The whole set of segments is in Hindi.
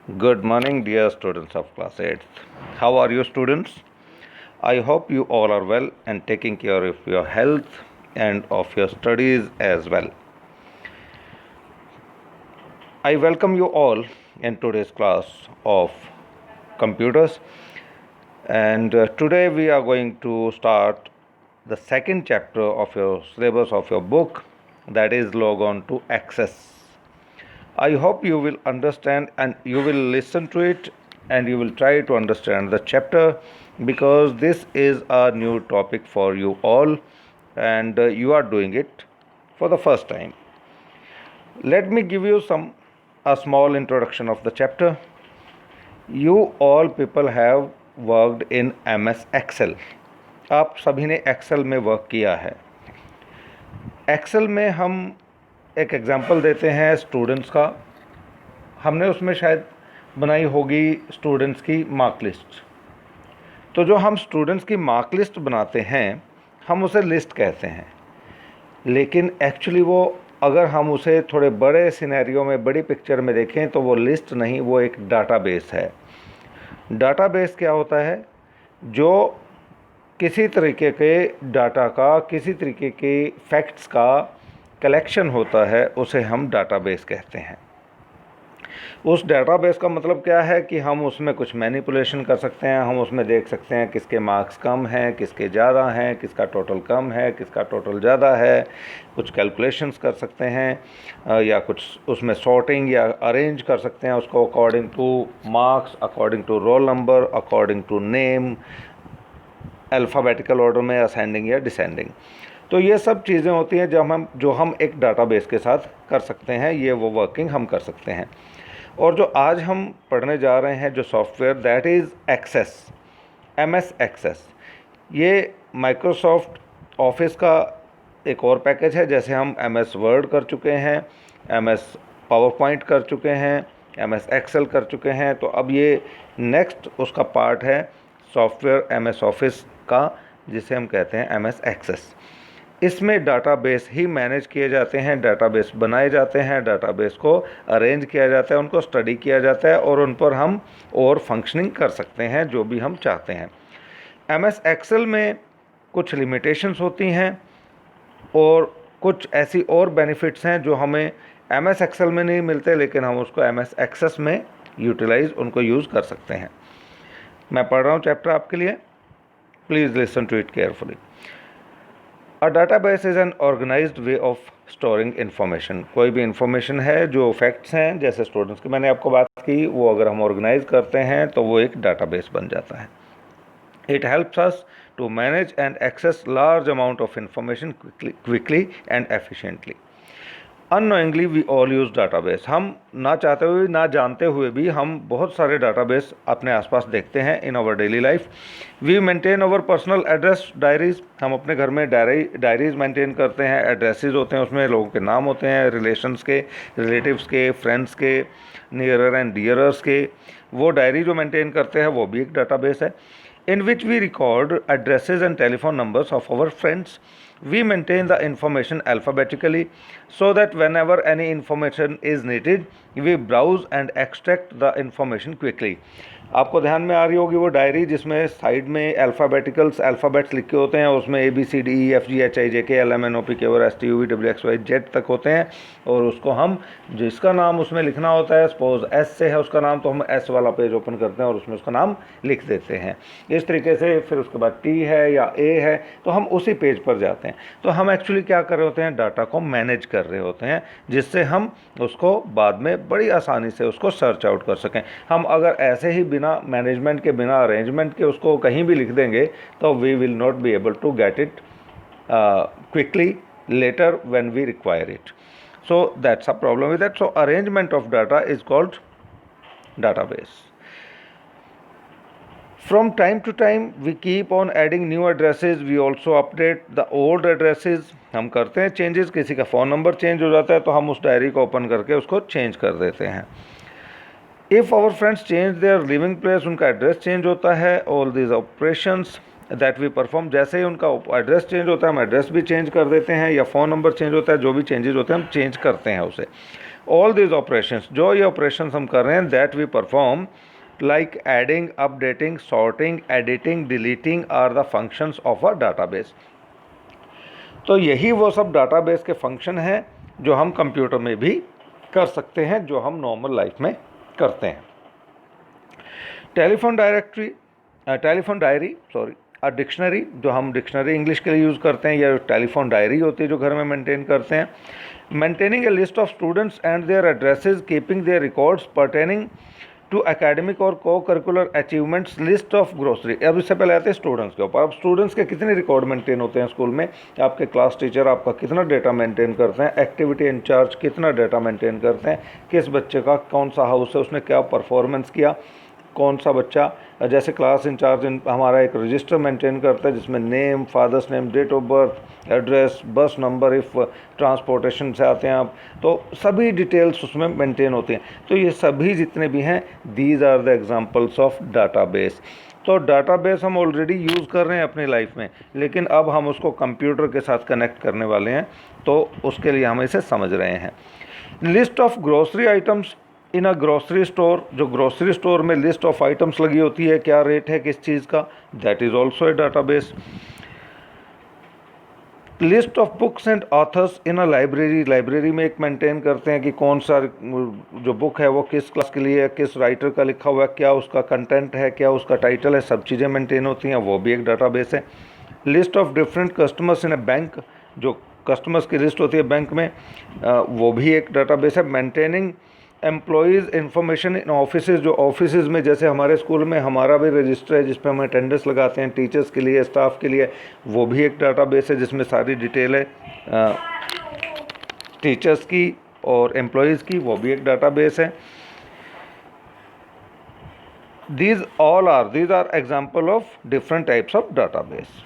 Good morning, dear students of class 8th. How are you, students? I hope you all are well and taking care of your health and of your studies as well. I welcome you all in today's class of computers, and today we are going to start the second chapter of your syllabus of your book, that is log on to access. I hope you will understand and you will listen to it and you will try to understand the chapter, because this is a new topic for you all and you are doing it for the first time. Let me give you a small introduction of the chapter. You all people have worked in MS Excel. आप सभी ने एक्सेल में वर्क किया है. एक्सेल में हम एक एग्जांपल देते हैं स्टूडेंट्स का. हमने उसमें शायद बनाई होगी स्टूडेंट्स की मार्क लिस्ट. तो जो हम स्टूडेंट्स की मार्क लिस्ट बनाते हैं हम उसे लिस्ट कहते हैं, लेकिन एक्चुअली वो अगर हम उसे थोड़े बड़े सिनेरियो में, बड़ी पिक्चर में देखें तो वो लिस्ट नहीं, वो एक डाटाबेस है. डाटाबेस क्या होता है? जो किसी तरीके के डाटा का, किसी तरीके के फैक्ट्स का कलेक्शन होता है, उसे हम डाटाबेस कहते हैं. उस डाटाबेस का मतलब क्या है कि हम उसमें कुछ मैनिपुलेशन कर सकते हैं. हम उसमें देख सकते हैं किसके मार्क्स कम हैं, किसके ज़्यादा हैं, किसका टोटल कम है, किसका टोटल ज़्यादा है. कुछ कैलकुलेशंस कर सकते हैं या कुछ उसमें सॉर्टिंग या अरेंज कर सकते हैं उसको according to marks, according to roll number, according to name, alphabetical order में असेंडिंग या डिसेंडिंग. तो ये सब चीज़ें होती हैं जो हम एक डाटाबेस के साथ कर सकते हैं. ये वो वर्किंग हम कर सकते हैं. और जो आज हम पढ़ने जा रहे हैं जो software, that is access, MS access. ये माइक्रोसॉफ्ट ऑफिस का एक और पैकेज है. जैसे हम MS वर्ड कर चुके हैं, MS पावर पॉइंट कर चुके हैं, MS एक्सेल कर चुके हैं, तो अब ये नेक्स्ट उसका पार्ट है सॉफ्टवेयर MS ऑफिस का, जिसे हम कहते हैं MS एक्सेस. इसमें डाटाबेस ही मैनेज किए जाते हैं, डाटाबेस बनाए जाते हैं, डाटाबेस को अरेंज किया जाता है, उनको स्टडी किया जाता है और उन पर हम और फंक्शनिंग कर सकते हैं जो भी हम चाहते हैं. MS एक्सेल में कुछ लिमिटेशंस होती हैं और कुछ ऐसी और बेनिफिट्स हैं जो हमें MS एक्सेल में नहीं मिलते, लेकिन हम उसको MS एक्सेस में यूटिलाइज उनको यूज़ कर सकते हैं. मैं पढ़ रहा हूँ चैप्टर आपके लिए. Please listen to it carefully. A database is an organized way of storing information. कोई भी इंफॉर्मेशन है जो फैक्ट्स हैं, जैसे स्टूडेंट्स की मैंने आपको बात की, वो अगर हम ऑर्गेनाइज करते हैं तो वो एक डाटाबेस बन जाता है. It helps us to manage and access large amount of information quickly and efficiently. Unknowingly we all use database. हम ना चाहते हुए, ना जानते हुए भी हम बहुत सारे डाटाबेस अपने आसपास देखते हैं in our daily life. We maintain our personal address diaries. हम अपने घर में डायरीज मेंटेन करते हैं. एड्रेसेस होते हैं, उसमें लोगों के नाम होते हैं, रिलेशंस के, रिलेटिव्स के, फ्रेंड्स के, नियरर एंड डियरर्स के. वो डायरी जो मेंटेन करते हैं वो भी एक डाटाबेस है. in which we record addresses and telephone numbers of our friends. We maintain the information alphabetically so that whenever any information is needed, we browse and extract the information quickly. आपको ध्यान में आ रही होगी वो डायरी जिसमें साइड में अल्फ़ाबेट्स लिखे होते हैं, उसमें ABCDEFGHIJKLMNOPQRSTUVWXYZ तक होते हैं, और उसको हम जिसका नाम उसमें लिखना होता है, सपोज S से है उसका नाम, तो हम S वाला पेज ओपन करते हैं और उसमें उसका नाम लिख देते हैं. इस तरीके से फिर उसके बाद T है या A है तो हम उसी पेज पर जाते हैं. तो हम एक्चुअली क्या कर रहे होते हैं? डाटा को मैनेज कर रहे होते हैं, जिससे हम उसको बाद में बड़ी आसानी से उसको सर्च आउट कर सकें. हम अगर ऐसे ही बिना मैनेजमेंट के, बिना अरेंजमेंट के उसको कहीं भी लिख देंगे तो we will not be able to get it quickly later when we require it. So that's a problem with that. So arrangement of data is called database. From time to time we keep on adding new addresses. We also update the old addresses. हम करते हैं चेंजेस. किसी का फ़ोन नंबर चेंज हो जाता है तो हम उस डायरी को ओपन करके उसको चेंज कर देते हैं. If our friends change their living place, उनका एड्रेस चेंज होता है. All these operations that we perform, जैसे ही उनका एड्रेस चेंज होता है हम एड्रेस भी चेंज कर देते हैं, या फ़ोन नंबर चेंज होता है, जो भी चेंजेस होते हैं हम चेंज करते हैं उसे. ऑल दिस ऑपरेशंस, जो ये ऑपरेशंस हम कर रहे हैं, that we perform like adding, updating, sorting, editing, deleting are the functions of a database. तो यही वो सब डाटाबेस के फंक्शन हैं जो हम कंप्यूटर में भी कर सकते हैं, जो हम नॉर्मल लाइफ में करते हैं। टेलीफोन डायरी अ डिक्शनरी, जो हम डिक्शनरी इंग्लिश के लिए यूज़ करते हैं, या टेलीफोन डायरी होती है जो घर में मेंटेन करते हैं। Maintaining a list of students and their addresses, keeping their records pertaining to academic और co curricular achievements, list of grocery. अब इससे पहले आते हैं स्टूडेंट्स के ऊपर। अब स्टूडेंट्स के कितने रिकॉर्ड मेंटेन होते हैं स्कूल में, आपके क्लास टीचर आपका कितना डेटा मेंटेन करते हैं, एक्टिविटी इंचार्ज कितना डेटा मेंटेन करते हैं, किस बच्चे का कौन सा हाउस है, उसने क्या परफॉर्मेंस किया, कौन सा बच्चा, जैसे क्लास इंचार्ज हमारा एक रजिस्टर मेंटेन करता है जिसमें name, father's name, date of birth, address, bus number, if transportation से आते हैं आप, तो सभी डिटेल्स उसमें मेंटेन होती हैं। तो ये सभी जितने भी हैं, these are the examples of database. तो डाटाबेस हम ऑलरेडी यूज़ कर रहे हैं अपनी लाइफ में, लेकिन अब हम उसको कंप्यूटर के साथ कनेक्ट करने वाले हैं, तो उसके लिए हम इसे समझ रहे हैं। List of grocery items in a grocery store, जो ग्रोसरी स्टोर में लिस्ट ऑफ आइटम्स लगी होती है, क्या रेट है किस चीज़ का, that is also a database. List of books and authors in a library, library में एक मेंटेन करते हैं कि कौन सा जो बुक है वो किस क्लास के लिए है, किस राइटर का लिखा हुआ है, क्या उसका कंटेंट है, क्या उसका टाइटल है, सब चीज़ें मेंटेन होती हैं, वो भी एक डाटाबेस है। List of different customers in a bank, जो कस्टमर्स की लिस्ट होती है बैंक में, वो भी एक डाटाबेस है। Maintaining employees information in offices, जो ऑफिसेज में, जैसे हमारे स्कूल में हमारा भी रजिस्टर है जिस पे हम अटेंडेंस लगाते हैं टीचर्स के लिए, स्टाफ के लिए, वो भी एक डाटाबेस है जिसमें सारी डिटेल है टीचर्स की और एम्प्लॉयज़ की, वो भी एक डाटाबेस है। these are example of different types of database.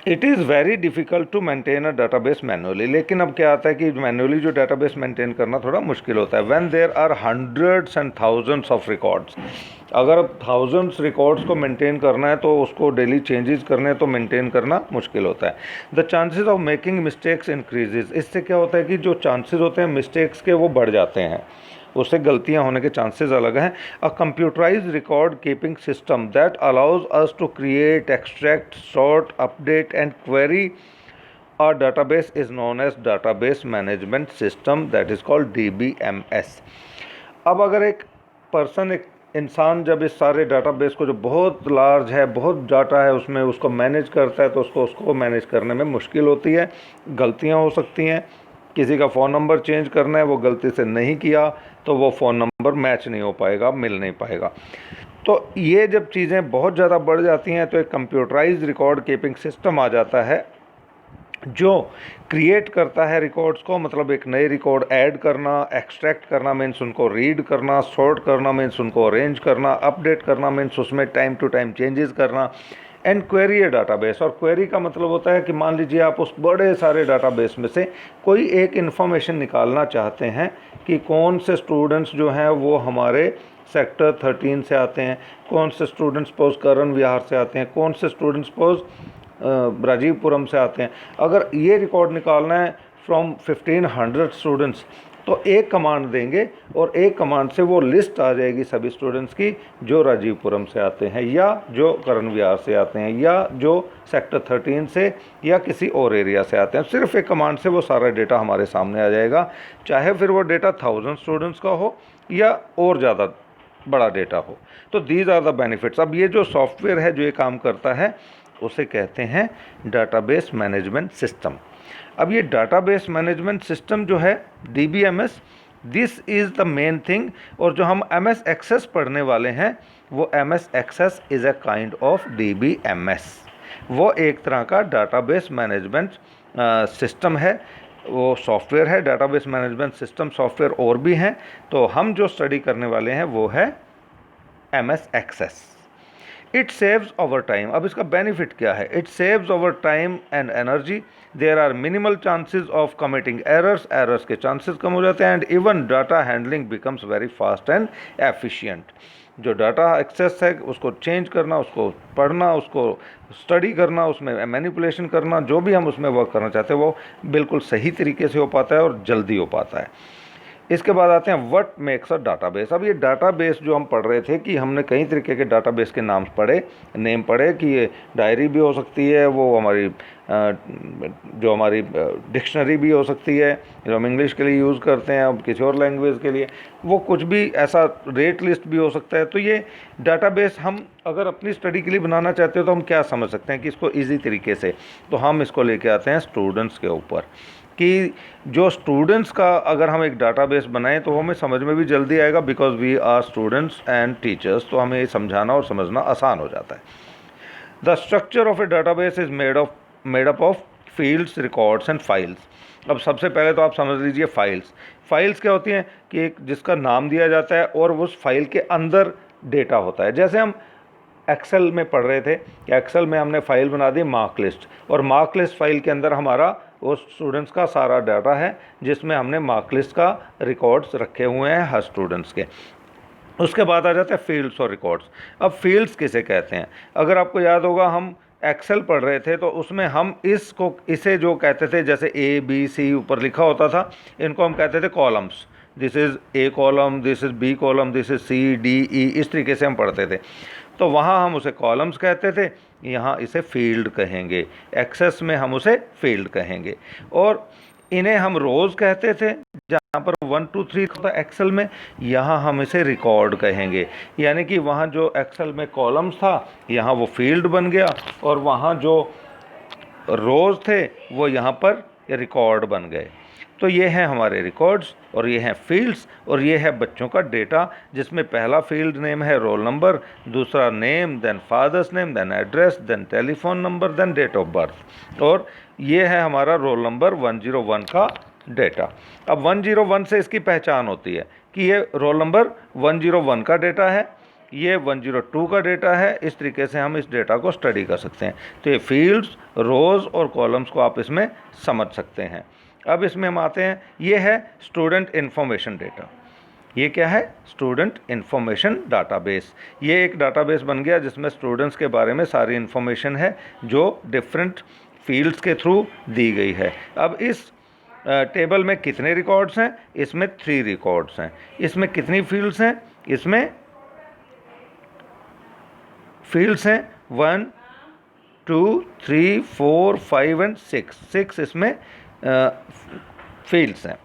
It is very difficult to maintain a database manually, लेकिन अब क्या आता है कि मैनुअली जो डाटाबेस मेंटेन करना थोड़ा मुश्किल होता है। When there are hundreds and thousands of records, अगर थाउजेंड्स रिकॉर्ड्स को मेंटेन करना है तो उसको डेली चेंजेस करने हैं, तो मेंटेन करना मुश्किल होता है। The chances of making mistakes increases, इससे क्या होता है कि जो चांसेस होते हैं मिस्टेक्स के वो बढ़ जाते हैं, उससे गलतियां होने के चांसेस अलग हैं। A computerised record keeping system that allows us to create, extract, sort, update and query a database is known as database management system, that is called DBMS। अब अगर एक पर्सन, एक इंसान जब इस सारे डाटाबेस को, जो बहुत लार्ज है, बहुत डाटा है उसमें, उसको मैनेज करता है, तो उसको मैनेज करने में मुश्किल होती है, गलतियां हो सकती हैं। किसी का फ़ोन नंबर चेंज करना है, वो गलती से नहीं किया तो वो फ़ोन नंबर मैच नहीं हो पाएगा, मिल नहीं पाएगा। तो ये जब चीज़ें बहुत ज़्यादा बढ़ जाती हैं तो एक कंप्यूटराइज्ड रिकॉर्ड कीपिंग सिस्टम आ जाता है जो क्रिएट करता है रिकॉर्ड्स को, मतलब एक नए रिकॉर्ड ऐड करना, एक्सट्रैक्ट करना मीन्स उनको रीड करना, सॉर्ट करना मीन्स उनको अरेंज करना, अपडेट करना मीन्स उसमें टाइम टू टाइम चेंजेस करना, एंड क्वेरी है डाटाबेस। और क्वेरी का मतलब होता है कि मान लीजिए आप उस बड़े सारे डाटाबेस में से कोई एक इन्फॉर्मेशन निकालना चाहते हैं कि कौन से स्टूडेंट्स जो हैं वो हमारे सेक्टर 13 से आते हैं, कौन से स्टूडेंट्स सपोज करण विहार से आते हैं, कौन से स्टूडेंट्स सपोज राजीवपुरम से आते हैं। अगर ये रिकॉर्ड निकालना है फ्रॉम 1500 स्टूडेंट्स, तो एक कमांड देंगे और एक कमांड से वो लिस्ट आ जाएगी सभी स्टूडेंट्स की जो राजीवपुरम से आते हैं, या जो करण विहार से आते हैं, या जो सेक्टर 13 से या किसी और एरिया से आते हैं। सिर्फ एक कमांड से वो सारा डेटा हमारे सामने आ जाएगा, चाहे फिर वो डेटा 1000 स्टूडेंट्स का हो या और ज़्यादा बड़ा डेटा हो। तो दीज आर द बेनिफिट्स। अब ये जो सॉफ्टवेयर है जो ये काम करता है उसे कहते हैं डाटाबेस मैनेजमेंट सिस्टम। अब ये डाटाबेस मैनेजमेंट सिस्टम जो है DBMS, this is the main thing. और जो हम MS एक्सेस पढ़ने वाले हैं वो MS access is a kind of DBMS। वो एक तरह का डाटाबेस मैनेजमेंट सिस्टम है, वो सॉफ्टवेयर है। डाटाबेस मैनेजमेंट सिस्टम सॉफ्टवेयर और भी हैं, तो हम जो स्टडी करने वाले हैं वो है MS access. It saves over time. अब इसका बेनिफिट क्या है? It saves over time and energy, there are minimal chances of committing errors के चांसेस कम हो जाते हैं, and even data handling becomes very fast and efficient. जो डाटा एक्सेस है उसको चेंज करना, उसको पढ़ना, उसको स्टडी करना, उसमें मैनिपुलेशन करना, जो भी हम उसमें वर्क करना चाहते हैं वो बिल्कुल सही तरीके से हो पाता है और जल्दी हो पाता है। इसके बाद आते हैं व्हाट मेक्स अ डाटाबेस। अब ये डाटाबेस जो हम पढ़ रहे थे कि हमने कई तरीके के डाटाबेस के नाम पढ़े, नेम पढ़े कि ये डायरी भी हो सकती है, वो हमारी जो हमारी डिक्शनरी भी हो सकती है जो हम इंग्लिश के लिए यूज़ करते हैं, अब किसी और लैंग्वेज के लिए वो कुछ भी ऐसा रेट लिस्ट भी हो सकता है। तो ये डाटाबेस हम अगर अपनी स्टडी के लिए बनाना चाहते हो तो हम क्या समझ सकते हैं कि इसको ईजी तरीके से, तो हम इसको लेके आते हैं स्टूडेंट्स के ऊपर कि जो स्टूडेंट्स का अगर हम एक डाटाबेस बनाएं तो हमें समझ में भी जल्दी आएगा, because we are students and teachers, तो हमें समझाना और समझना आसान हो जाता है। The structure of a database is made up of fields, records and files. अब सबसे पहले तो आप समझ लीजिए फाइल्स क्या होती हैं कि एक जिसका नाम दिया जाता है और उस फाइल के अंदर डेटा होता है। जैसे हम एक्सेल में पढ़ रहे थे कि एक्सेल में हमने फाइल बना दी मार्क लिस्ट, और मार्क लिस्ट फाइल के अंदर हमारा वो स्टूडेंट्स का सारा डाटा है जिसमें हमने मार्क लिस्ट का रिकॉर्ड्स रखे हुए हैं हर स्टूडेंट्स के। उसके बाद आ जाता है फील्ड्स और रिकॉर्ड्स। अब फील्ड्स किसे कहते हैं, अगर आपको याद होगा हम एक्सेल पढ़ रहे थे तो उसमें हम इसे जो कहते थे, जैसे ए बी सी ऊपर लिखा होता था, इनको हम कहते थे columns. This is A column, this is B column, this is C D E, इस तरीके से हम पढ़ते थे। तो वहाँ हम उसे कॉलम्स कहते थे, यहाँ इसे फील्ड कहेंगे, एक्सेस में हम उसे फील्ड कहेंगे। और इन्हें हम रोज़ कहते थे, जहाँ पर 1 2 3 था एक्सेल में, यहाँ हम इसे रिकॉर्ड कहेंगे। यानी कि वहाँ जो एक्सेल में कॉलम्स था यहाँ वो फील्ड बन गया, और वहाँ जो रोज़ थे वो यहाँ पर रिकॉर्ड बन गए। तो ये हैं हमारे रिकॉर्ड्स और ये हैं फील्ड्स, और ये है बच्चों का डेटा, जिसमें पहला फील्ड नेम है रोल नंबर, दूसरा name, then father's name, then address, then telephone number, then date of birth, और ये है हमारा रोल नंबर 101 का डेटा। अब 101 से इसकी पहचान होती है कि ये रोल नंबर 101 का डेटा है, ये 102 का डेटा है। इस तरीके से हम इस डेटा को स्टडी कर सकते हैं। तो ये फील्ड्स, रोज़ और कॉलम्स को आप इसमें समझ सकते हैं। अब इसमें हम आते हैं, ये है स्टूडेंट इन्फॉर्मेशन डेटा। ये क्या है? Student information database. ये एक डाटाबेस बन गया जिसमें स्टूडेंट्स के बारे में सारी इन्फॉर्मेशन है जो डिफरेंट फील्ड्स के थ्रू दी गई है। अब इस टेबल में कितने रिकॉर्ड्स हैं? इसमें 3 रिकॉर्ड्स हैं। इसमें कितनी फील्ड्स हैं? इसमें फील्ड्स हैं 1 2 3 4 5 एंड 6 इसमें फील्ड्स हैं।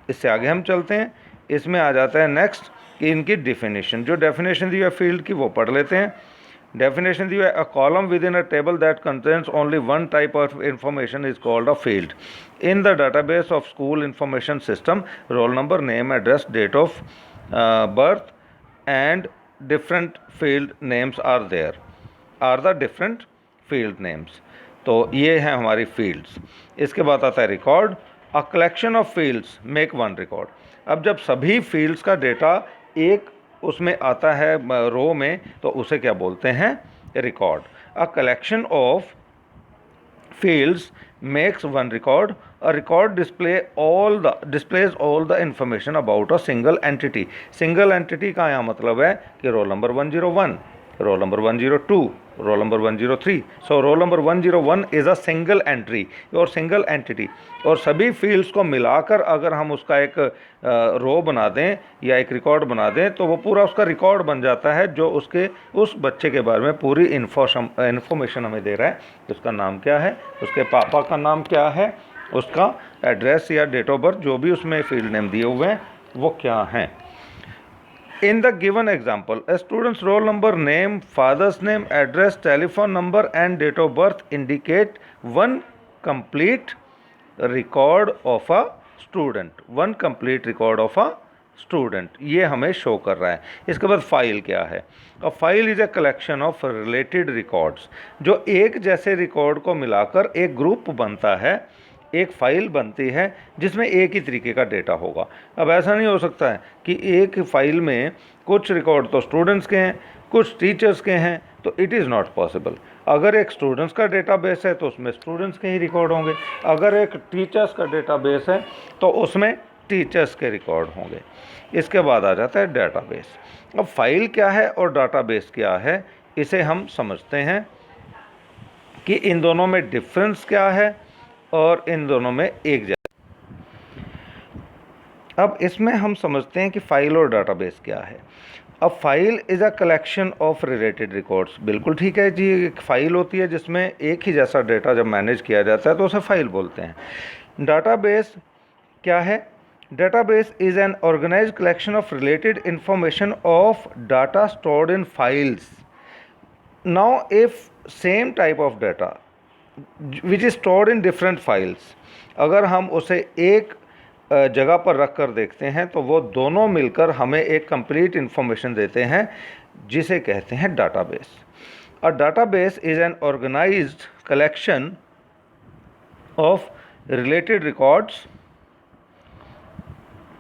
इससे आगे हम चलते हैं, इसमें आ जाता है नेक्स्ट कि इनकी डेफिनेशन, जो डेफिनेशन दी है फील्ड की वो पढ़ लेते हैं। डेफिनेशन दी है, a column within a table that contains only one type of information is called a field in the database of school information system. Roll number, name, address, date of birth and different field names are there, are the different field names. तो ये हैं हमारी फील्ड्स। इसके बाद आता है record, a collection of fields make one record. अब जब सभी फील्ड्स का डेटा एक उसमें आता है रो में, तो उसे क्या बोलते हैं? Record. A collection of fields makes one record. A record displays all the information about a single entity. Single entity का यहाँ मतलब है कि roll number 101, roll number 102, roll number 103। So roll number 101 is a single entry और सिंगल एंटिटी, और सभी फील्ड्स को मिलाकर अगर हम उसका एक रो बना दें या एक रिकॉर्ड बना दें तो वो पूरा उसका रिकॉर्ड बन जाता है, जो उस बच्चे के बारे में पूरी इन्फॉर्मेशन हमें दे रहा है। उसका नाम क्या है, उसके पापा का नाम क्या है, उसका एड्रेस या डेट ऑफ बर्थ, जो भी उसमें फील्ड नेम दिए हुए हैं वो क्या हैं। In the given example, a student's roll number, name, father's name, address, telephone number and date of birth indicate one complete record of a student. One complete record of a student. ये हमें शो कर रहा है। इसके बाद फाइल क्या है? A file is a collection of related records. जो एक जैसे रिकॉर्ड को मिलाकर एक ग्रुप बनता है, एक फ़ाइल बनती है जिसमें एक ही तरीके का डेटा होगा। अब ऐसा नहीं हो सकता है कि एक फाइल में कुछ रिकॉर्ड तो स्टूडेंट्स के हैं, कुछ टीचर्स के हैं, तो इट इज़ नॉट पॉसिबल। अगर एक स्टूडेंट्स का डेटाबेस है तो उसमें स्टूडेंट्स के ही रिकॉर्ड होंगे, अगर एक टीचर्स का डेटाबेस है तो उसमें टीचर्स के रिकॉर्ड होंगे। इसके बाद आ जाता है डेटाबेस। अब फाइल क्या है और डेटाबेस क्या है, इसे हम समझते हैं कि इन दोनों में डिफरेंस क्या है और इन दोनों में एक जैसा। अब इसमें हम समझते हैं कि फ़ाइल और डाटाबेस क्या है। अब file is a collection of related records, बिल्कुल ठीक है जी। एक फ़ाइल होती है जिसमें एक ही जैसा डेटा जब मैनेज किया जाता है तो उसे फ़ाइल बोलते हैं। डाटाबेस क्या है? Database is an organized collection of related information of data stored in files. Now, if same type of data which is stored in different files, अगर हम उसे एक जगह पर रख कर देखते हैं तो वो दोनों मिलकर हमें एक कंप्लीट इंफॉर्मेशन देते हैं जिसे कहते हैं database. A database is an organised collection of related records,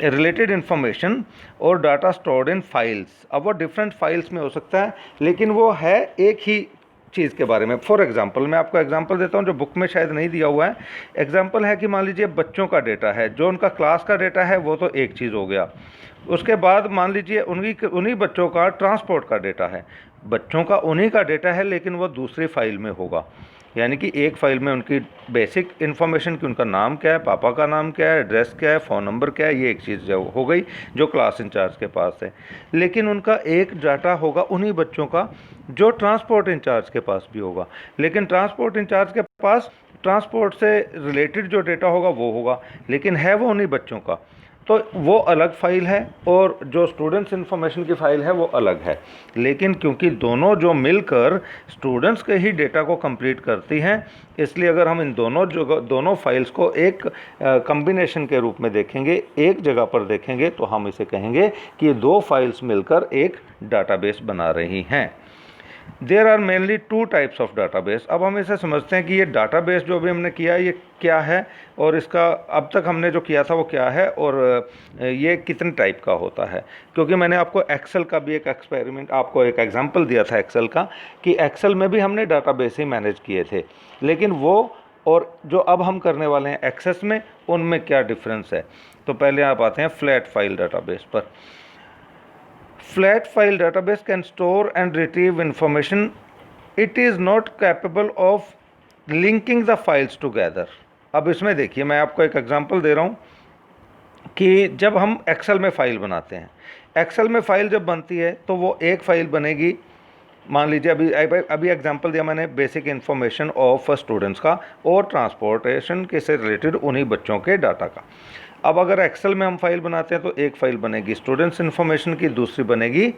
related information और डाटा स्टोर्ड इन फाइल्स। अब वो डिफरेंट फाइल्स में हो सकता है लेकिन वो है एक ही चीज़ के बारे में। फॉर एग्जांपल, मैं आपको एग्जांपल देता हूँ जो बुक में शायद नहीं दिया हुआ है। एग्जांपल है कि मान लीजिए बच्चों का डेटा है, जो उनका क्लास का डेटा है वो तो एक चीज़ हो गया। उसके बाद मान लीजिए उन्हीं बच्चों का ट्रांसपोर्ट का डेटा है, बच्चों का उन्हीं का डेटा है लेकिन वो दूसरी फाइल में होगा। यानी कि एक फ़ाइल में उनकी बेसिक इन्फॉर्मेशन कि उनका नाम क्या है, पापा का नाम क्या है, एड्रेस क्या है, फ़ोन नंबर क्या है, ये एक चीज़ जो हो गई जो क्लास इंचार्ज के पास है। लेकिन उनका एक डाटा होगा उन्हीं बच्चों का जो ट्रांसपोर्ट इंचार्ज के पास भी होगा। लेकिन ट्रांसपोर्ट इंचार्ज के पास ट्रांसपोर्ट से रिलेटेड जो डेटा होगा वो होगा, लेकिन है वो उन्हीं बच्चों का, तो वो अलग फ़ाइल है और जो स्टूडेंट्स इन्फॉर्मेशन की फ़ाइल है वो अलग है। लेकिन क्योंकि दोनों जो मिलकर स्टूडेंट्स के ही डेटा को कंप्लीट करती हैं, इसलिए अगर हम इन दोनों फाइल्स को एक कम्बिनेशन के रूप में देखेंगे, एक जगह पर देखेंगे, तो हम इसे कहेंगे कि ये दो फाइल्स मिलकर एक डाटाबेस बना रही हैं। There are mainly two types of database. अब हम इसे समझते हैं कि ये डाटाबेस जो भी हमने किया ये क्या है और इसका अब तक हमने जो किया था वो क्या है और ये कितने टाइप का होता है। क्योंकि मैंने आपको एक्सेल का भी एक एक्सपेरिमेंट, आपको एक एग्जांपल दिया था एक्सेल का, कि एक्सेल में भी हमने डाटाबेस ही मैनेज किए थे, लेकिन वो और जो अब हम करने वाले हैं एक्सेस में, उनमें क्या डिफरेंस है। तो पहले आप आते हैं फ्लैट फाइल डाटाबेस पर। Flat file database can store and retrieve information. It is not capable of linking the files together. अब इसमें देखिए, मैं आपको एक एग्जांपल दे रहा हूँ कि जब हम एक्सेल में फ़ाइल बनाते हैं, एक्सेल में फ़ाइल जब बनती है तो वो एक फ़ाइल बनेगी। मान लीजिए अभी एग्जांपल दिया मैंने बेसिक इन्फॉर्मेशन ऑफ स्टूडेंट्स का और ट्रांसपोर्टेशन के से रिलेटेड उन्हीं बच्चों के डाटा का। अब अगर एक्सेल में हम फाइल बनाते हैं तो एक फ़ाइल बनेगी स्टूडेंट्स इन्फॉर्मेशन की, दूसरी बनेगी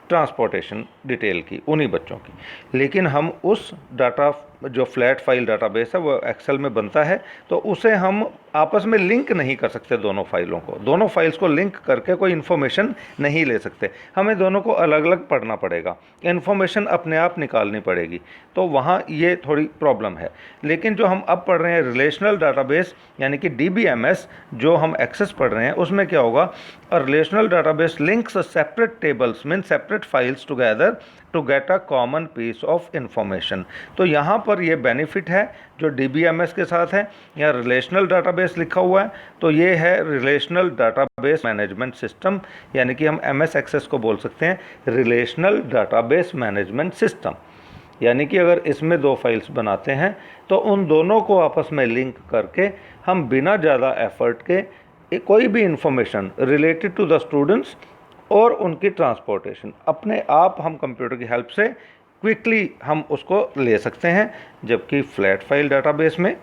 ट्रांसपोर्टेशन डिटेल की, उन्हीं बच्चों की। लेकिन हम उस डाटा जो फ्लैट फाइल डाटाबेस है वो एक्सेल में बनता है तो उसे हम आपस में लिंक नहीं कर सकते। दोनों फाइलों को, दोनों फाइल्स को लिंक करके कोई इन्फॉर्मेशन नहीं ले सकते। हमें दोनों को अलग अलग पढ़ना पड़ेगा, इन्फॉर्मेशन अपने आप निकालनी पड़ेगी, तो वहाँ ये थोड़ी प्रॉब्लम है। लेकिन जो हम अब पढ़ रहे हैं रिलेशनल डाटाबेस यानी कि DBMS जो हम एक्सेस पढ़ रहे हैं, उसमें क्या होगा, a relational database links separate tables mean separate files together to get a common piece of information. तो यहाँ पर ये बेनिफिट है जो DBMS के साथ है। यहाँ रिलेशनल डाटाबेस लिखा हुआ है तो ये है रिलेशनल डाटाबेस मैनेजमेंट सिस्टम, यानी कि हम MS एक्सेस को बोल सकते हैं रिलेशनल डाटाबेस मैनेजमेंट सिस्टम। यानी कि अगर इसमें दो फाइल्स बनाते हैं तो उन दोनों को आपस में लिंक करके हम बिना ज़्यादा एफर्ट के कोई भी information related to the students और उनकी ट्रांसपोर्टेशन अपने आप हम कंप्यूटर की हेल्प से क्विकली हम उसको ले सकते हैं। जबकि फ्लैट फाइल डाटाबेस में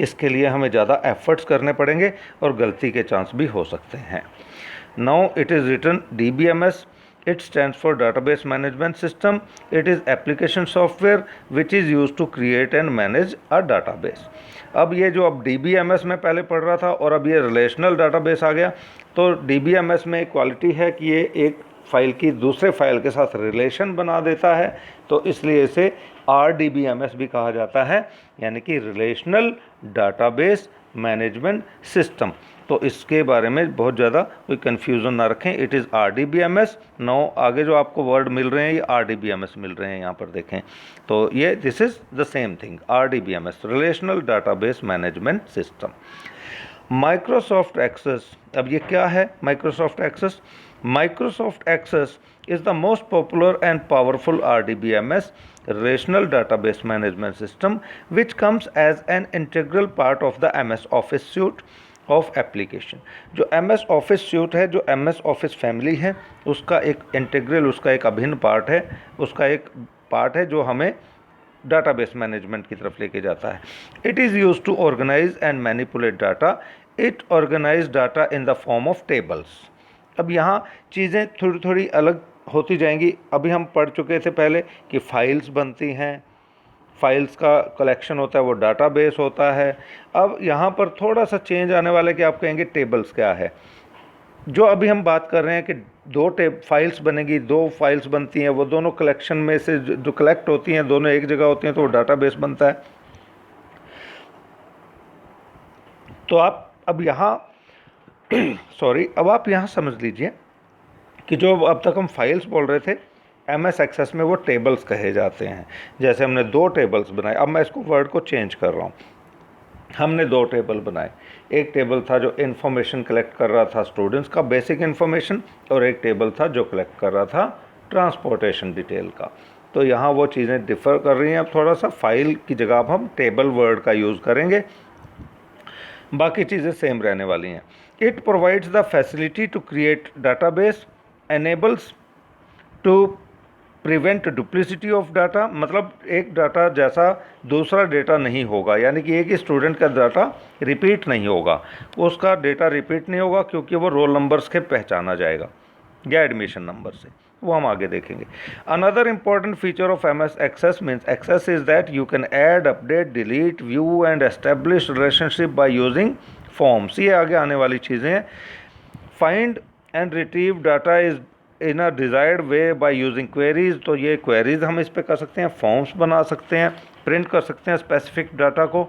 इसके लिए हमें ज़्यादा एफर्ट्स करने पड़ेंगे और गलती के चांस भी हो सकते हैं। Now it is written DBMS, it stands for database management system. It is application software which is used to create and manage a database. अब ये जो अब DBMS में पहले पढ़ रहा था और अब ये रिलेशनल डाटाबेस आ गया, तो DBMS में एक क्वालिटी है कि ये एक फ़ाइल की दूसरे फाइल के साथ रिलेशन बना देता है, तो इसलिए इसे RDBMS भी कहा जाता है, यानी कि रिलेशनल डाटाबेस मैनेजमेंट सिस्टम। तो इसके बारे में बहुत ज़्यादा कोई कन्फ्यूज़न ना रखें। It is RDBMS। नो आगे जो आपको वर्ड मिल रहे हैं ये RDBMS मिल रहे हैं, यहाँ पर देखें तो ये this is the same thing, RDBMS relational database management system. Microsoft Access, अब ये क्या है Microsoft Access? Microsoft Access is the most popular and powerful RDBMS relational database management system which comes as an integral part of the MS Office suite. Of application. जो MS ऑफिस सूट है, जो MS ऑफिस फैमिली है, उसका एक इंटीग्रल, उसका एक अभिन्न पार्ट है, उसका एक पार्ट है जो हमें डाटाबेस मैनेजमेंट की तरफ लेके जाता है। It is use to organise and manipulate data. It organise data in the form of tables. अब यहाँ चीज़ें थोड़ी थोड़ी अलग होती जाएंगी। अभी हम पढ़ चुके थे पहले कि फाइल्स बनती हैं, फाइल्स का कलेक्शन होता है, वो डाटाबेस होता है। अब यहाँ पर थोड़ा सा चेंज आने वाला है कि आप कहेंगे टेबल्स क्या है। जो अभी हम बात कर रहे हैं कि दो फाइल्स बनेगी, दो फाइल्स बनती हैं, वो दोनों कलेक्शन में से जो कलेक्ट होती हैं दोनों एक जगह होती हैं, तो वो डाटाबेस बनता है। तो आप अब यहाँ सॉरी, अब आप यहाँ समझ लीजिए कि जो अब तक हम फाइल्स बोल रहे थे, MS एक्सेस में वो टेबल्स कहे जाते हैं। जैसे हमने दो टेबल्स बनाए, अब मैं इसको वर्ड को चेंज कर रहा हूँ। हमने दो टेबल बनाए। एक टेबल था जो इन्फॉर्मेशन कलेक्ट कर रहा था स्टूडेंट्स का बेसिक इन्फॉर्मेशन, और एक टेबल था जो कलेक्ट कर रहा था ट्रांसपोर्टेशन डिटेल का। तो यहाँ वो चीज़ें डिफ़र कर रही हैं। अब थोड़ा सा फाइल की जगह अब हम टेबल वर्ड का यूज़ करेंगे, बाकी चीज़ें सेम रहने वाली हैं। It provides the facility to create database, enables to prevent duplicity of data. मतलब एक डाटा जैसा दूसरा डेटा नहीं होगा, यानी कि एक ही स्टूडेंट का डाटा रिपीट नहीं होगा, उसका डेटा रिपीट नहीं होगा, क्योंकि वो रोल नंबर्स के पहचाना जाएगा या एडमिशन नंबर से। वो हम आगे देखेंगे। Another important feature of MS Access means Access is that you can add, update, delete, view and establish relationship by using forms. ये आगे आने वाली चीज़ें हैं। Find and retrieve data is in a desired way by using queries. तो ये क्वेरीज हम इस पे कर सकते हैं, फॉर्म्स बना सकते हैं, प्रिंट कर सकते हैं स्पेसिफिक डाटा को,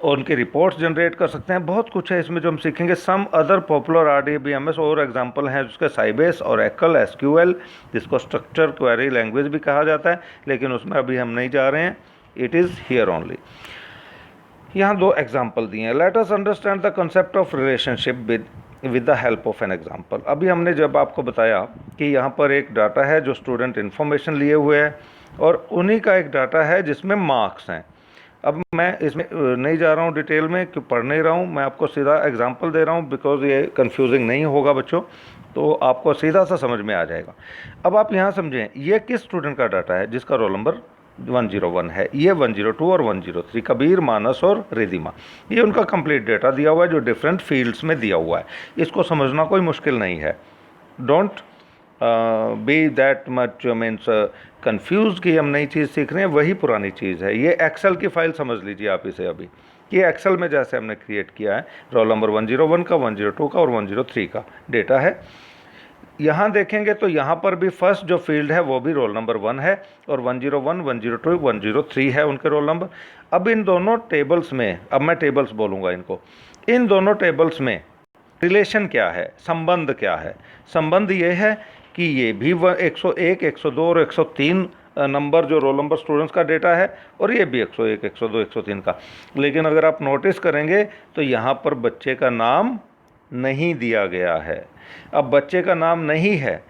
और उनकी रिपोर्ट्स जनरेट कर सकते हैं। बहुत कुछ है इसमें जो हम सीखेंगे। सम अदर पॉपुलर RDBMS और एग्जांपल हैं जिसके साइबेस, ओरेकल, SQL, जिसको स्ट्रक्चर क्वेरी लैंग्वेज भी कहा जाता है, लेकिन उसमें अभी हम नहीं जा रहे हैं। It is here only. यहाँ दो एग्जाम्पल दिए हैं। Let us understand the concept of relationship with the help of an example. अभी हमने जब आपको बताया कि यहाँ पर एक डाटा है जो स्टूडेंट इन्फॉर्मेशन लिए हुए है, और उन्हीं का एक डाटा है जिसमें मार्क्स हैं। अब मैं इसमें नहीं जा रहा हूँ डिटेल में, क्यों पढ़ नहीं रहा हूँ, मैं आपको सीधा एग्जांपल दे रहा हूँ, बिकॉज ये कंफ्यूजिंग नहीं होगा बच्चों, तो आपको सीधा सा समझ में आ जाएगा। अब आप यहाँ समझें, ये किस स्टूडेंट का डाटा है जिसका रोल नंबर 101 है, ये 102 और 103, कबीर, मानस और रिदिमा, ये उनका कंप्लीट डेटा दिया हुआ है जो डिफरेंट फील्ड्स में दिया हुआ है। इसको समझना कोई मुश्किल नहीं है। Don't be that much means confuse कि हम नई चीज़ सीख रहे हैं, वही पुरानी चीज़ है। ये एक्सेल की फाइल समझ लीजिए आप इसे अभी, ये एक्सेल में जैसे हमने क्रिएट किया है, रोल नंबर 101 का, 102 का और 103 का डेटा है। यहाँ देखेंगे तो यहाँ पर भी फर्स्ट जो फील्ड है वो भी रोल नंबर 1 है, और 101, 102, 103 है उनके रोल नंबर। अब इन दोनों टेबल्स में, अब मैं टेबल्स बोलूँगा इनको, इन दोनों टेबल्स में रिलेशन क्या है, संबंध क्या है? संबंध ये है कि ये भी 101, 102 और 103 नंबर जो रोल नंबर स्टूडेंट्स का डेटा है, और ये भी 101, 102, 103 का। लेकिन अगर आप नोटिस करेंगे तो यहाँ पर बच्चे का नाम नहीं दिया गया है। अब बच्चे का नाम नहीं है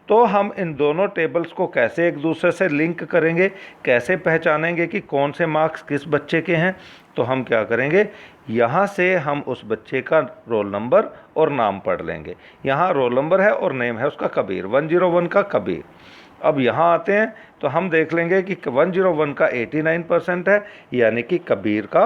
तो हम इन दोनों टेबल्स को कैसे एक दूसरे से लिंक करेंगे, कैसे पहचानेंगे कि कौन से मार्क्स किस बच्चे के हैं? तो हम क्या करेंगे, यहाँ से हम उस बच्चे का रोल नंबर और नाम पढ़ लेंगे। यहाँ रोल नंबर है और नेम है उसका कबीर, 101 का कबीर। अब यहाँ आते हैं तो हम देख लेंगे कि 101 का 89% है, यानी कि कबीर का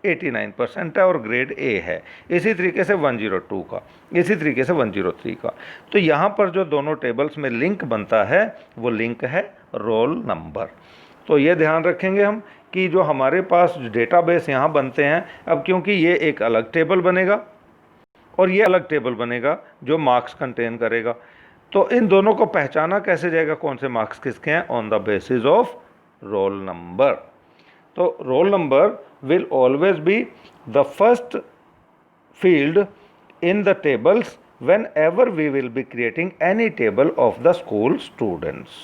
89% है और ग्रेड A है। इसी तरीके से 102 का, इसी तरीके से 103 का। तो यहाँ पर जो दोनों टेबल्स में लिंक बनता है वो लिंक है रोल नंबर। तो ये ध्यान रखेंगे हम कि जो हमारे पास डेटाबेस यहाँ बनते हैं, अब क्योंकि ये एक अलग टेबल बनेगा और ये अलग टेबल बनेगा जो मार्क्स कंटेन करेगा, तो इन दोनों को पहचाना कैसे जाएगा कौन से मार्क्स किसके हैं? On the basis of roll number. तो roll number will always be the first field in the tables whenever we will be creating any table of the school students।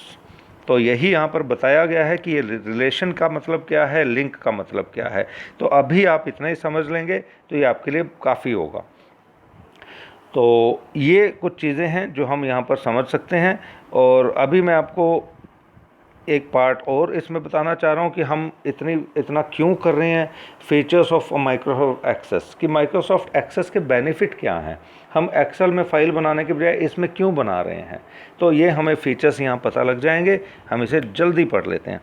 तो यही यहाँ पर बताया गया है कि ये रिलेशन का मतलब क्या है, लिंक का मतलब क्या है। तो अभी आप इतना ही समझ लेंगे तो ये आपके लिए काफ़ी होगा। तो ये कुछ चीज़ें हैं जो हम यहाँ पर समझ सकते हैं। और अभी मैं आपको एक पार्ट और इसमें बताना चाह रहा हूँ कि हम इतना क्यों कर रहे हैं। फीचर्स ऑफ माइक्रोसॉफ्ट एक्सेस, कि माइक्रोसॉफ्ट एक्सेस के बेनिफिट क्या हैं, हम एक्सेल में फ़ाइल बनाने के बजाय इसमें क्यों बना रहे हैं। तो ये हमें फीचर्स यहाँ पता लग जाएंगे, हम इसे जल्दी पढ़ लेते हैं।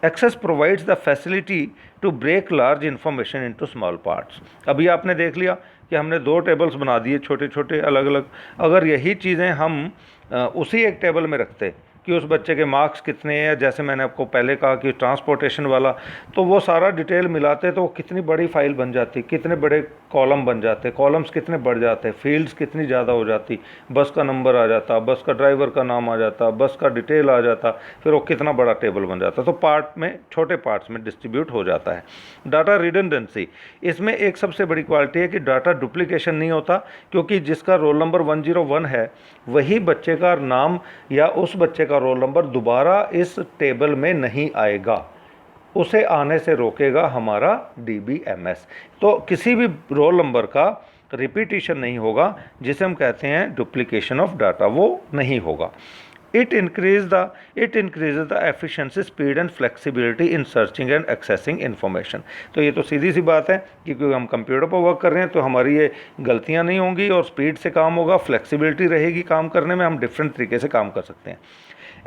Access provides the facility to break large information into small parts. अभी आपने देख लिया कि हमने 2 टेबल्स बना दिए छोटे छोटे अलग अलग। अगर यही चीज़ें हम उसी एक टेबल में रखते कि उस बच्चे के मार्क्स कितने हैं, जैसे मैंने आपको पहले कहा कि ट्रांसपोर्टेशन वाला, तो वो सारा डिटेल मिलाते तो वो कितनी बड़ी फाइल बन जाती, कितने बड़े कॉलम बन जाते, कॉलम्स कितने बढ़ जाते, फील्ड्स कितनी ज़्यादा हो जाती, बस का नंबर आ जाता, बस का ड्राइवर का नाम आ जाता, बस का डिटेल आ जाता, फिर वो कितना बड़ा टेबल बन जाता। तो पार्ट में, छोटे पार्ट्स में डिस्ट्रीब्यूट हो जाता है। डाटा रिडंडेंसी, इसमें एक सबसे बड़ी क्वालिटी है कि डाटा डुप्लीकेशन नहीं होता, क्योंकि जिसका रोल नंबर 101 है वही बच्चे का नाम या उस बच्चे का रोल नंबर दोबारा इस टेबल में नहीं आएगा, उसे आने से रोकेगा हमारा DBMS। तो किसी भी रोल नंबर का रिपीटिशन नहीं होगा, जिसे हम कहते हैं डुप्लीकेशन ऑफ डाटा, वो नहीं होगा। It increases the efficiency, speed and flexibility in searching and accessing information। तो ये तो सीधी सी बात है कि क्योंकि हम कंप्यूटर पर वर्क कर रहे हैं तो हमारी ये गलतियाँ नहीं होंगी और स्पीड से काम होगा, फ्लेक्सिबिलिटी रहेगी काम करने में, हम डिफरेंट तरीके से काम कर सकते हैं।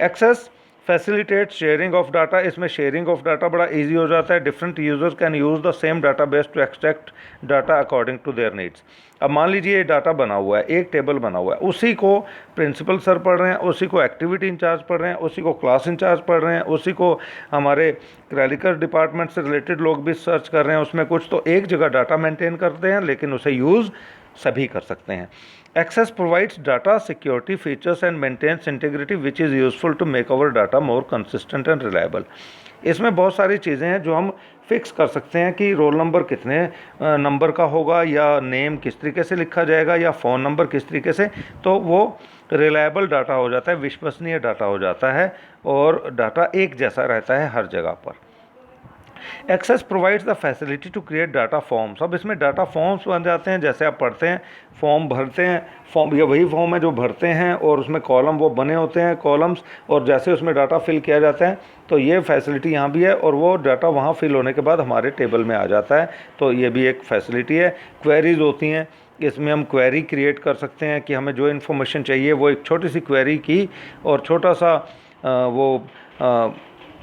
Access facilitate sharing of data, इसमें शेयरिंग ऑफ डाटा बड़ा इजी हो जाता है। Different users can use the same database to extract data according to their needs. अब मान लीजिए ये डाटा बना हुआ है, एक टेबल बना हुआ है, उसी को प्रिंसिपल सर पढ़ रहे हैं, उसी को एक्टिविटी इंचार्ज पढ़ रहे हैं, उसी को क्लास इंचार्ज पढ़ रहे हैं, उसी को हमारे क्रेडिकर डिपार्टमेंट से रिलेटेड लोग भी सर्च कर रहे हैं उसमें कुछ, तो एक जगह डाटा मेंटेन करते हैं लेकिन उसे यूज़ सभी कर सकते हैं। Access provides data security features and maintains integrity which is useful to make our data more consistent and reliable। इसमें बहुत सारी चीज़ें हैं जो हम फिक्स कर सकते हैं कि रोल नंबर कितने नंबर का होगा, या नेम किस तरीके से लिखा जाएगा, या फ़ोन नंबर किस तरीके से, तो वो रिलायबल डाटा हो जाता है, विश्वसनीय डाटा हो जाता है और डाटा एक जैसा रहता है हर जगह पर। Access provides the facility to create data forms. अब इसमें डाटा फॉर्म्स बन जाते हैं, जैसे आप पढ़ते हैं फॉर्म भरते हैं, फॉर्म ये वही फॉर्म है जो भरते हैं और उसमें कॉलम वो बने होते हैं कॉलम्स, और जैसे उसमें डाटा फिल किया जाता है तो ये फैसिलिटी यहाँ भी है और वो डाटा वहाँ फिल होने के बाद हमारे टेबल में आ जाता है। तो ये भी एक फैसिलिटी है। क्वेरीज होती हैं, इसमें हम क्वेरी क्रिएट कर सकते हैं कि हमें जो इन्फॉर्मेशन चाहिए वो एक छोटी सी क्वेरी की और छोटा सा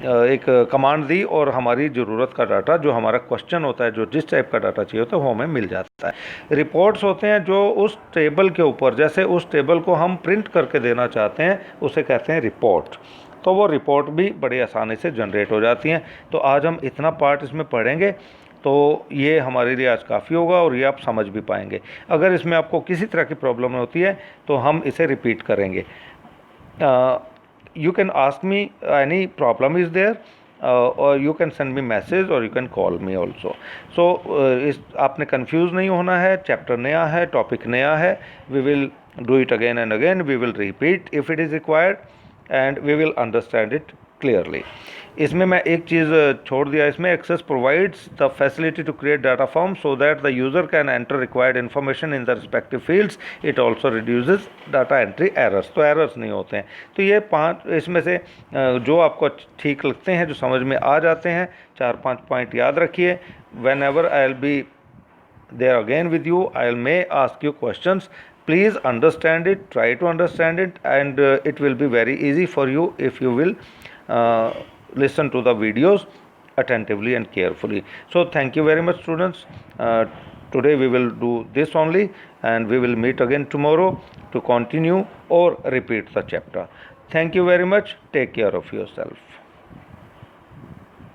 एक कमांड दी और हमारी ज़रूरत का डाटा, जो हमारा क्वेश्चन होता है, जो जिस टाइप का डाटा चाहिए होता है वो हमें मिल जाता है। रिपोर्ट्स होते हैं जो उस टेबल के ऊपर, जैसे उस टेबल को हम प्रिंट करके देना चाहते हैं उसे कहते हैं रिपोर्ट, तो वो रिपोर्ट भी बड़ी आसानी से जनरेट हो जाती हैं। तो आज हम इतना पार्ट इसमें पढ़ेंगे तो ये हमारे लिए आज काफ़ी होगा और ये आप समझ भी पाएंगे। अगर इसमें आपको किसी तरह की प्रॉब्लम होती है तो हम इसे रिपीट करेंगे। You can ask me any problem is there, or you can send me message or you can call me also। So इस आपने कंफ्यूज नहीं होना है, चैप्टर नया है, टॉपिक नया है, we will do it again and again, we will repeat if it is required and we will understand it clearly। इसमें मैं एक चीज़ छोड़ दिया, इसमें Access provides the facility to create data form so that the user can enter required information in the respective fields. It also reduces data entry errors, तो एरर्स नहीं होते हैं। तो ये 5 इसमें से जो आपको ठीक लगते हैं, जो समझ में आ जाते हैं, 4-5 पॉइंट याद रखिए। Whenever I will be there again with you, I may ask you questions, please understand it, try to understand it, and it will be very easy for you if you will listen to the videos attentively and carefully। So thank you very much students। Today we will do this only and we will meet again tomorrow to continue or repeat the chapter। Thank you very much, take care of yourself।